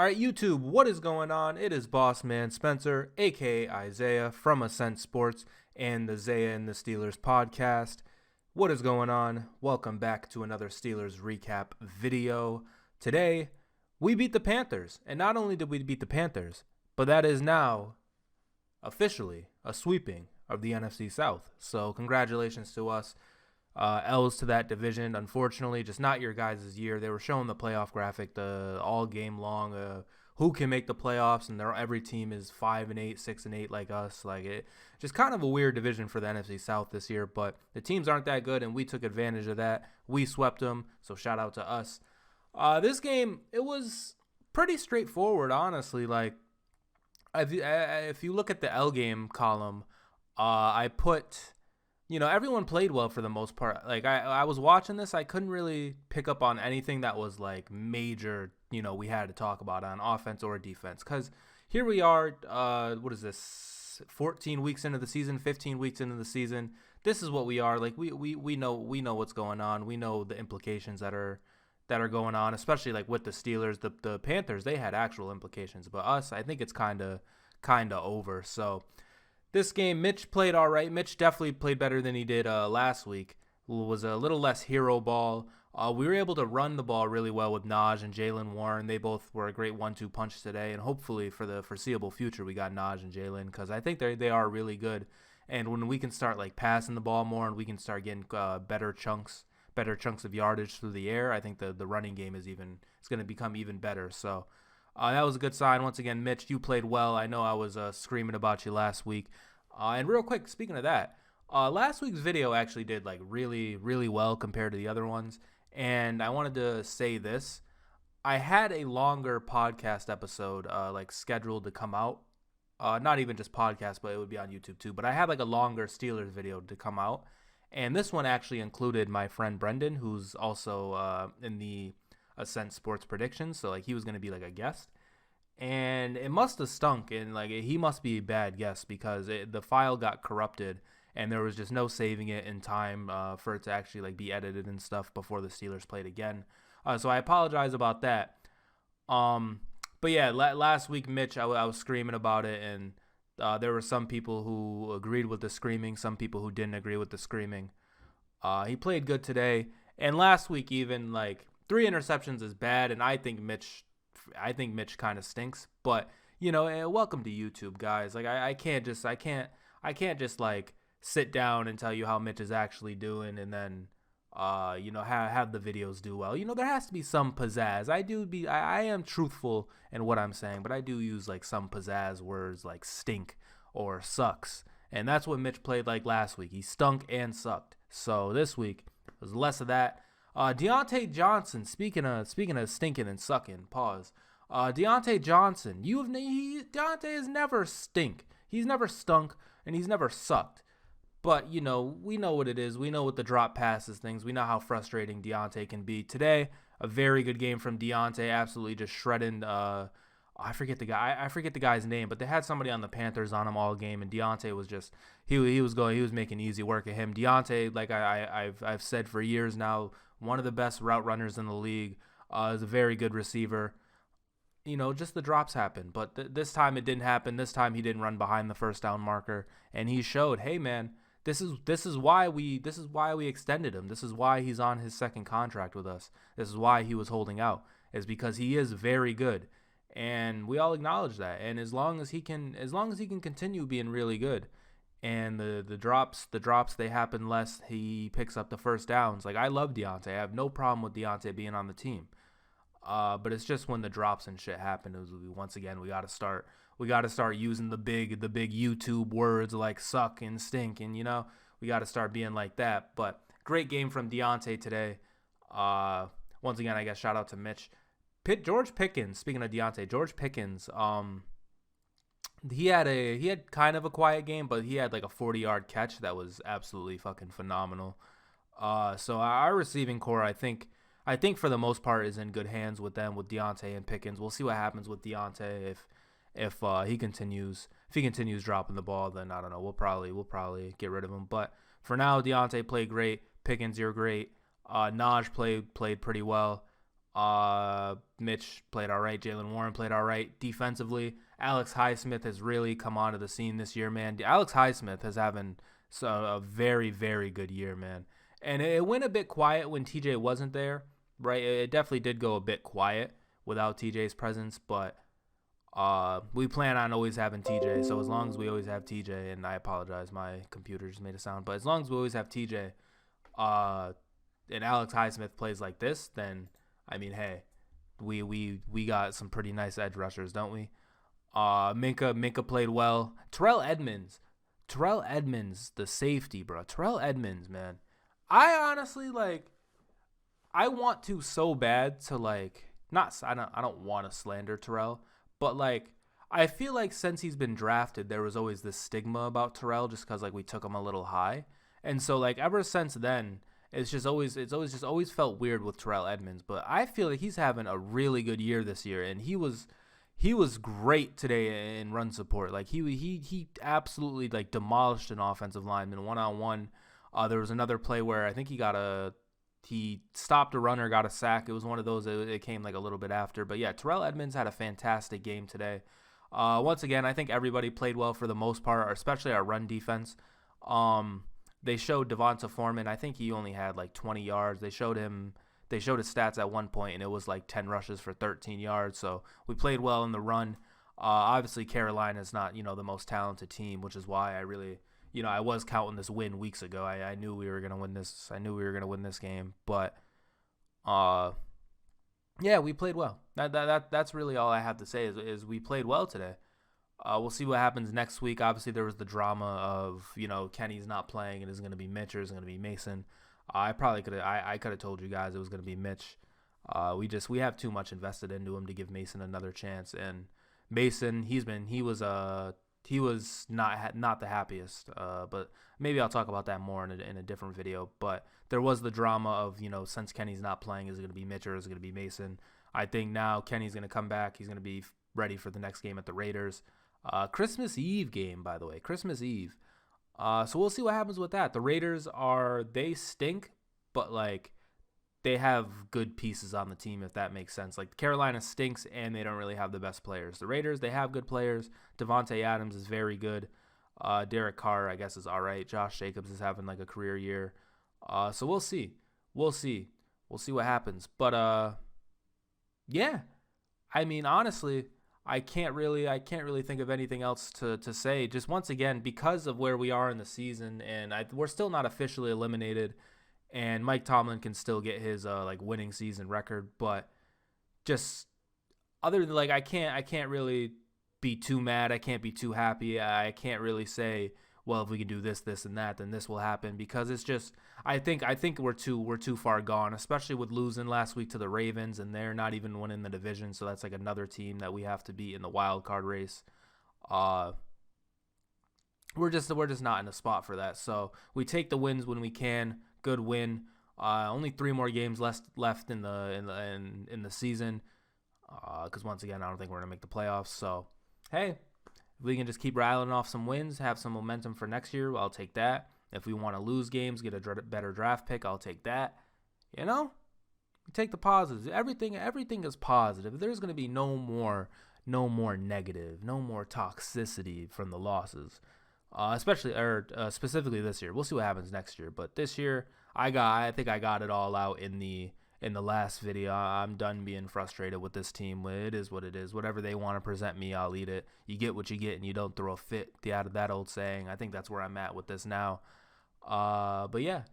All right, YouTube, what is going on? It is Boss Man Spencer, aka Isaiah from Ascent Sports and the Zaya and the Steelers podcast. What is going on? Welcome back to another Steelers recap video. Today, we beat the Panthers, and not only did we beat the Panthers, but that is now officially a sweeping of the NFC South. So congratulations to us. L's to that division. Unfortunately, just not your guys' year. They were showing the playoff graphic all game long. Who can make the playoffs? And every team is 5-8, 6-8 like us. Like it, just kind of a weird division for the NFC South this year. But the teams aren't that good, and we took advantage of that. We swept them. So shout out to us. This game, it was pretty straightforward, honestly. Like if you look at the L game column, I put. Everyone played well for the most part. Like, I was watching this, I couldn't really pick up on anything that was, like, major, we had to talk about on offense or defense. Because here we are, 14 weeks into the season, 15 weeks into the season. This is what we are. Like, we know what's going on. We know the implications that are going on, especially, like, with the Steelers. The Panthers, they had actual implications. But us, I think it's kind of over. So this game, Mitch played all right. Mitch definitely played better than he did last week. It was a little less hero ball. We were able to run the ball really well with Naj and Jalen Warren. They both were a great 1-2 punch today, and hopefully for the foreseeable future, we got Naj and Jalen because I think they are really good. And when we can start like passing the ball more and we can start getting better chunks of yardage through the air, I think the running game is going to become even better. So that was a good sign. Once again, Mitch, you played well. I know I was screaming about you last week. And real quick, speaking of that, last week's video actually did like really, really well compared to the other ones. And I wanted to say this. I had a longer podcast episode scheduled to come out. Not even just podcast, but it would be on YouTube too. But I had like a longer Steelers video to come out. And this one actually included my friend Brendan, who's also in the Ascent Sports Predictions. So like he was going to be like a guest. And it must have stunk, and like he must be a bad guest because the file got corrupted, and there was just no saving it in time for it to actually like be edited and stuff before the Steelers played again. So I apologize about that. But yeah, last week, Mitch, I was screaming about it, and there were some people who agreed with the screaming, some people who didn't agree with the screaming. He played good today, and last week even like 3 interceptions is bad, and I think Mitch kind of stinks, but welcome to YouTube, guys. Like I can't just like sit down and tell you how Mitch is actually doing and then have the videos do well. There has to be some pizzazz. I am truthful in what I'm saying, but I do use like some pizzazz words like stink or sucks. And that's what Mitch played like last week. He stunk and sucked. So this week was less of that. Deontay Johnson, speaking of stinking and sucking, pause. Deontay Johnson, Deontay has never stink. He's never stunk and he's never sucked. But, we know what it is. We know what the drop passes things. We know how frustrating Deontay can be. Today, a very good game from Deontay, absolutely just shredding. I forget the guy's name, but they had somebody on the Panthers on him all game, and Deontay was just he was making easy work of him. Deontay, like I've said for years now, one of the best route runners in the league, is a very good receiver. Just the drops happen, but this time it didn't happen. This time he didn't run behind the first down marker, and he showed, hey man, this is why we extended him. This is why he's on his second contract with us. This is why he was holding out, is because he is very good. And we all acknowledge that. And as long as he can continue being really good, and the drops they happen less, he picks up the first downs. Like I love Deontay. I have no problem with Deontay being on the team. But it's just when the drops and shit happen, once again we got to start using the big YouTube words like suck and stink, and we got to start being like that. But great game from Deontay today. Once again, I guess shout out to Mitch. George Pickens, speaking of Deontay, George Pickens, he had kind of a quiet game, but he had like a 40-yard catch that was absolutely fucking phenomenal. So our receiving core, I think for the most part is in good hands with them, with Deontay and Pickens. We'll see what happens with Deontay if he continues dropping the ball. Then I don't know. We'll probably get rid of him. But for now, Deontay played great. Pickens, you're great. Naj played pretty well. Mitch played all right. Jalen Warren played all right defensively. Alex Highsmith has really come onto the scene this year, man. Alex Highsmith has having a very, very good year, man. And it went a bit quiet when TJ wasn't there, right? It definitely did go a bit quiet without TJ's presence, but we plan on always having TJ. So as long as we always have TJ, and I apologize, my computer just made a sound, but as long as we always have TJ, and Alex Highsmith plays like this, then I mean, hey, we got some pretty nice edge rushers, don't we? Minka played well. Terrell Edmonds, the safety, bro. Terrell Edmonds, man. I honestly I want to so bad to I don't want to slander Terrell, but I feel like since he's been drafted, there was always this stigma about Terrell just because we took him a little high, and so ever since then, it's always felt weird with Terrell Edmonds. But I feel like he's having a really good year this year, and he was great today in run support. He absolutely demolished an offensive lineman 1-on-1. There was another play where I think he stopped a runner, got a sack. It was one of those. It came a little bit after. But yeah, Terrell Edmonds had a fantastic game today. Once again, I think everybody played well for the most part, especially our run defense. They showed Devonta Foreman. I think he only had 20 yards. They showed his stats at one point, and it was 10 rushes for 13 yards. So we played well in the run. Obviously, Carolina's not the most talented team, which is why I really I was counting this win weeks ago. I knew we were gonna win this. I knew we were gonna win this game, but yeah, we played well. That's really all I have to say is we played well today. We'll see what happens next week. Obviously, there was the drama of Kenny's not playing, and is going to be Mitch or is going to be Mason. I could have told you guys it was going to be Mitch. We have too much invested into him to give Mason another chance. And Mason, he was not the happiest. But maybe I'll talk about that more in a different video. But there was the drama of since Kenny's not playing, is it going to be Mitch or is it going to be Mason? I think now Kenny's going to come back. He's going to be ready for the next game at the Raiders. Christmas Eve game, by the way. Christmas Eve. So we'll see what happens with that. The Raiders they stink, but they have good pieces on the team, if that makes sense. Carolina stinks and they don't really have the best players. The Raiders, they have good players. Devontae Adams is very good. Derek Carr, I guess, is all right. Josh Jacobs is having a career year. So we'll see. We'll see what happens. But yeah. I mean, honestly, I can't really think of anything else to say. Just once again, because of where we are in the season, and we're still not officially eliminated, and Mike Tomlin can still get his winning season record, but just other than I can't really be too mad. I can't be too happy. I can't really say, well, if we can do this, and that, then this will happen, because it's just I think we're too far gone, especially with losing last week to the Ravens, and they're not even winning the division, so that's another team that we have to beat in the wild card race. We're just not in a spot for that. So we take the wins when we can. Good win. Only 3 more games left in the season. Because once again, I don't think we're gonna make the playoffs. So hey, if we can just keep rattling off some wins, have some momentum for next year, I'll take that. If we want to lose games, get a better draft pick, I'll take that. We take the positives. Everything is positive. There's going to be no more negative, no more toxicity from the losses, specifically this year. We'll see what happens next year. But this year, I think I got it all out in the last video. I'm done being frustrated with this team. It is what it is. Whatever they want to present me, I'll eat it. You get what you get, and you don't throw a fit. Out of that old saying. I think that's where I'm at with this now. But yeah,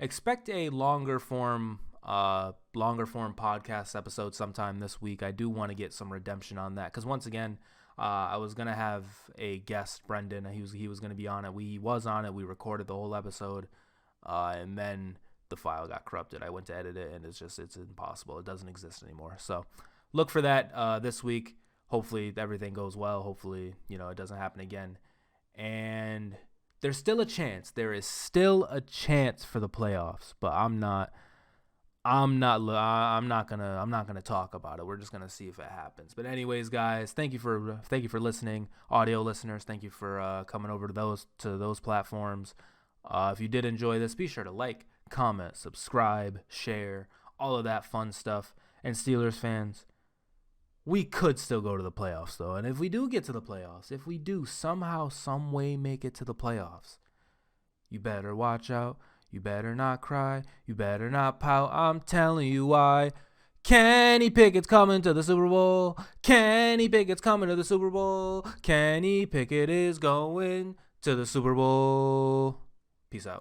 expect a longer form podcast episode sometime this week. I do want to get some redemption on that, because once again, I was gonna have a guest, Brendan. He was gonna be on it. He was on it. We recorded the whole episode, and then the file got corrupted. I went to edit it, and it's impossible. It doesn't exist anymore. So look for that this week. Hopefully everything goes well. Hopefully it doesn't happen again. And there's still a chance. There is still a chance for the playoffs, but I'm not gonna talk about it. We're just gonna see if it happens. But anyways, guys, thank you for listening, audio listeners. Thank you for coming over to those platforms. If you did enjoy this, be sure to like, comment, subscribe, share, all of that fun stuff. and Steelers fans, we could still go to the playoffs, though. And if we do get to the playoffs, if we do somehow, some way make it to the playoffs, you better watch out. You better not cry. You better not pout. I'm telling you why. Kenny Pickett's coming to the Super Bowl. Kenny Pickett's coming to the Super Bowl. Kenny Pickett is going to the Super Bowl. Peace out.